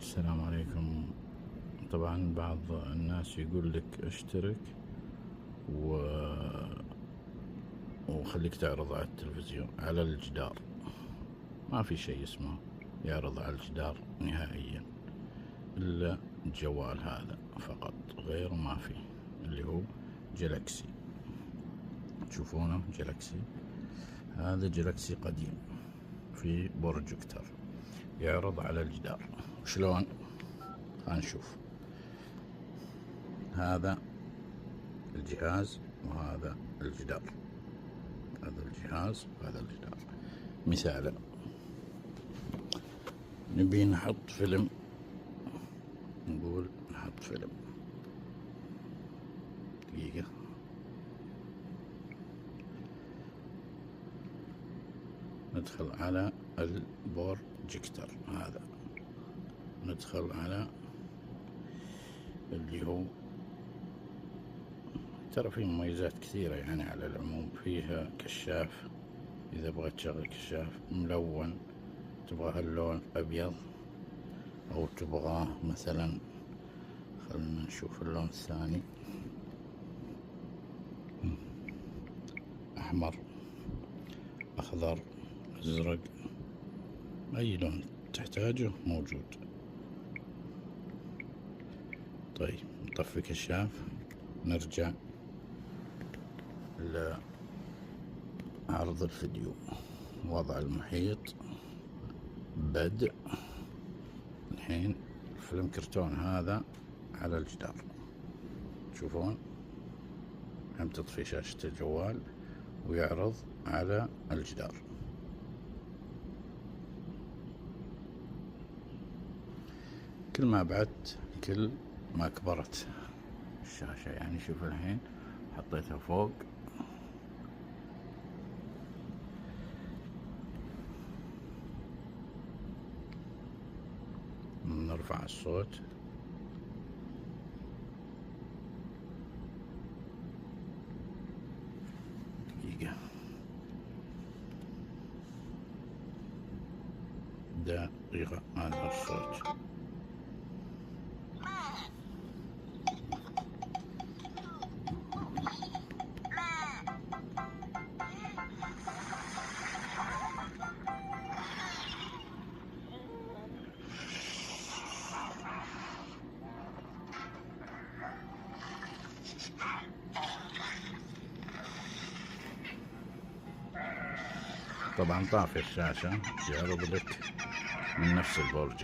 السلام عليكم. طبعا بعض الناس يقول لك اشترك وخليك تعرض على التلفزيون على الجدار. ما في شيء اسمه يعرض على الجدار نهائيا إلا الجوال هذا فقط، غير ما في، اللي هو جلاكسي. تشوفونه جلاكسي، هذا جلاكسي قديم في بروجيكتر يعرض على الجدار. شلون؟ خلينا نشوف. هذا الجهاز وهذا الجدار، هذا الجهاز وهذا الجدار. مثالا نبي نحط فيلم، نقول نحط فيلم، دقيقة. ندخل على البروجيكتر هذا، ندخل على اللي هو، ترى فيه مميزات كثيرة يعني. على العموم فيها كشاف، إذا بغيت تشغل كشاف ملون، تبغى هاللون أبيض، أو تبغاه مثلا، خلنا نشوف اللون الثاني، أحمر، أخضر، أزرق، أي لون تحتاجه موجود. طيب نطفي كشاف، نرجع لعرض الفيديو، وضع المحيط، بدء. الحين فيلم كرتون هذا على الجدار، تشوفون هم تطفي شاشة الجوال ويعرض على الجدار. كل ما بعدت كل ما كبرت الشاشة. يعني شوف الحين حطيتها فوق، نرفع الصوت، دقيقة، دقيقة، هذا الصوت. طبعا طافي الشاشة، يعرض لك من نفس البرج.